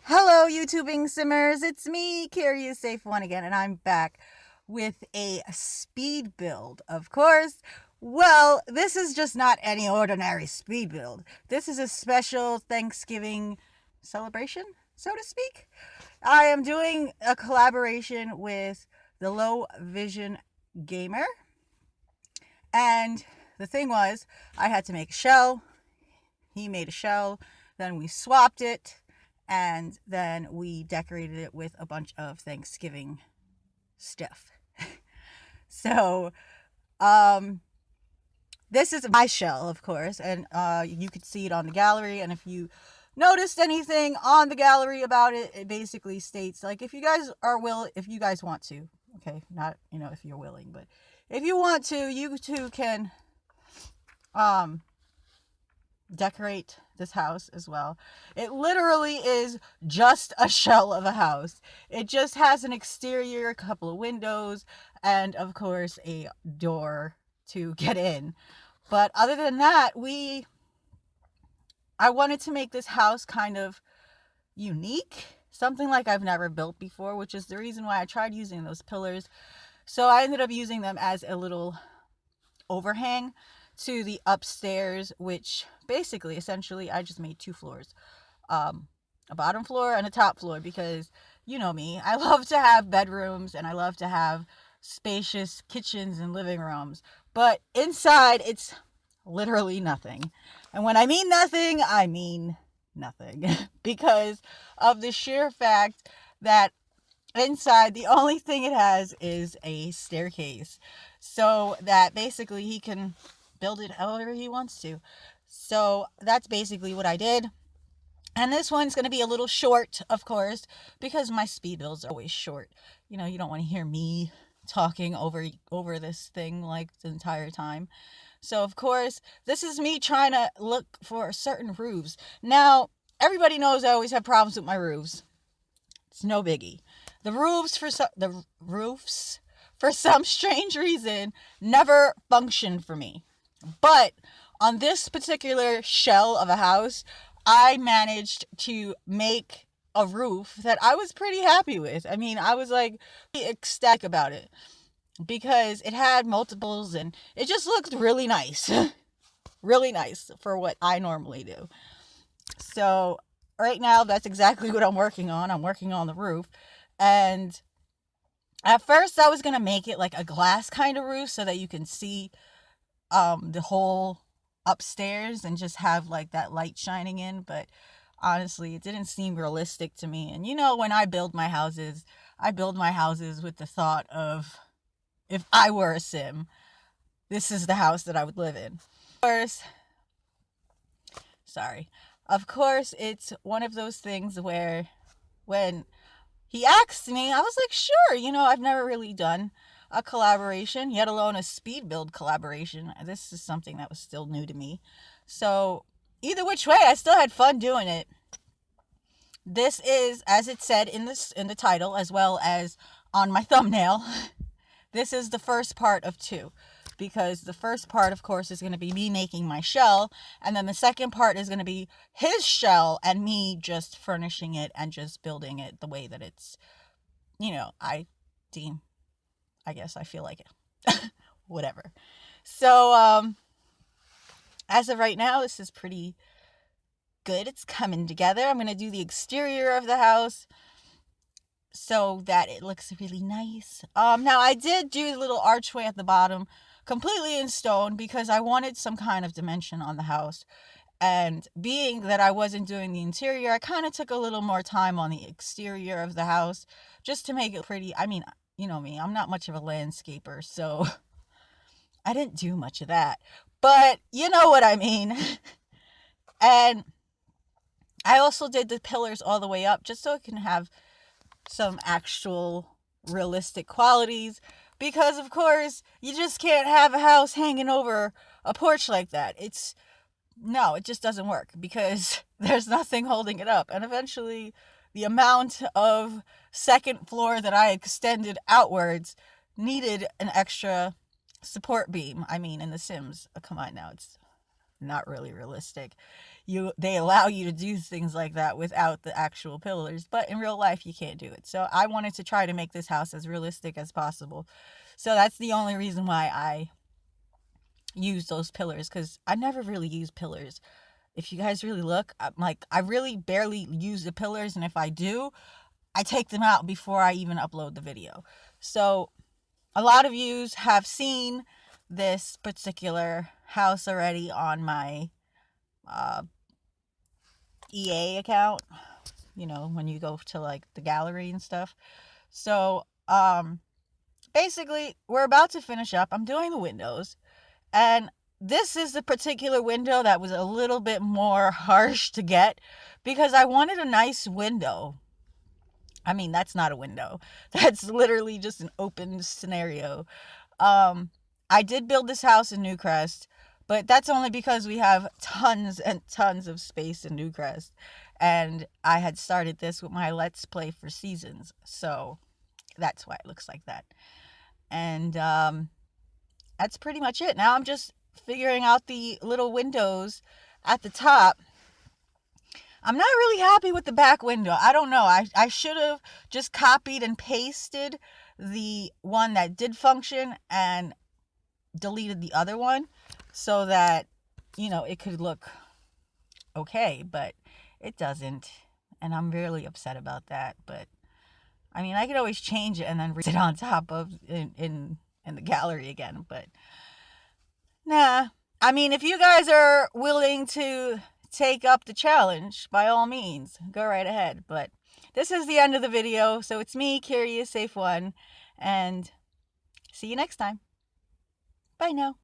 Hello, YouTubing simmers. It's me, Carrie Safe One again, and I'm back with a speed build, of course. Well, this is just not any ordinary speed build. This is a special Thanksgiving celebration, so to speak. I am doing a collaboration with the Low Vision Gamer, and the thing was, I had to make a shell. He made a shell, then we swapped it, and then we decorated it with a bunch of Thanksgiving stuff. So, this is my shell, of course, and you could see it on the gallery. And if you noticed anything on the gallery about it, it basically states like if you guys want to, okay, not if you're willing, but if you want to, you too can decorate this house as well. It literally is just a shell of a house. It just has an exterior, a couple of windows, and of course a door to get in. But other than that, I wanted to make this house kind of unique, something like I've never built before, which is the reason why I tried using those pillars. So I ended up using them as a little overhang to the upstairs, which basically essentially I just made two floors, a bottom floor and a top floor, because you know me, I love to have bedrooms and I love to have spacious kitchens and living rooms, but inside it's literally nothing. And when I mean nothing, I mean nothing because of the sheer fact that inside the only thing it has is a staircase, so that basically he can build it however he wants to. So that's basically what I did. And this one's going to be a little short, of course, because my speed builds are always short. You don't want to hear me talking over this thing like the entire time. So of course, this is me trying to look for certain roofs. Now, everybody knows I always have problems with my roofs. It's no biggie. The roofs for some strange reason never functioned for me. But on this particular shell of a house, I managed to make a roof that I was pretty happy with. I mean, I was like ecstatic about it because it had multiples and it just looked really nice. Really nice for what I normally do. So right now, that's exactly what I'm working on. I'm working on the roof. And at first I was going to make it like a glass kind of roof so that you can see the whole upstairs and just have like that light shining in, but honestly it didn't seem realistic to me. And when I build my houses with the thought of, if I were a sim, this is the house that I would live in. Of course it's one of those things where when he asked me, I was like, sure, I've never really done a collaboration, yet alone a speed build collaboration. This is something that was still new to me. So either which way, I still had fun doing it. This is, as it said in the title, as well as on my thumbnail, this is the first part of two. Because the first part, of course, is going to be me making my shell. And then the second part is going to be his shell and me just furnishing it and just building it the way that it's, I guess I feel like it. Whatever. So, as of right now, this is pretty good. It's coming together. I'm going to do the exterior of the house so that it looks really nice. Now I did do a little archway at the bottom, completely in stone, because I wanted some kind of dimension on the house. And being that I wasn't doing the interior, I kind of took a little more time on the exterior of the house just to make it pretty. I mean, you know me, I'm not much of a landscaper, so I didn't do much of that. But you know what I mean. And I also did the pillars all the way up just so it can have some actual realistic qualities, because of course you just can't have a house hanging over a porch like that. It just doesn't work because there's nothing holding it up. And eventually the amount of second floor that I extended outwards needed an extra support beam. I mean, in The Sims, come on now, it's not really realistic. they allow you to do things like that without the actual pillars, but in real life you can't do it. So I wanted to try to make this house as realistic as possible. So that's the only reason why I use those pillars, because I never really use pillars. If you guys really look, I really barely use the pillars, and if I do, I take them out before I even upload the video. So a lot of you have seen this particular house already on my EA account, you know, when you go to like the gallery and stuff. So basically we're about to finish up. I'm doing the windows, and this is the particular window that was a little bit more harsh to get, because I wanted a nice window. I mean, that's not a window. That's literally just an open scenario. I did build this house in Newcrest, but that's only because we have tons and tons of space in Newcrest. And I had started this with my Let's Play for Seasons. So that's why it looks like that. And that's pretty much it. Now I'm just figuring out the little windows at the top. I'm not really happy with the back window. I don't know. I should have just copied and pasted the one that did function and deleted the other one so that, you know, it could look okay, but it doesn't. And I'm really upset about that. But I mean, I could always change it and then read it on top of in the gallery again. But nah. I mean, if you guys are willing to take up the challenge, by all means, go right ahead. But this is the end of the video. So it's me, Curious Safe One, and see you next time. Bye now.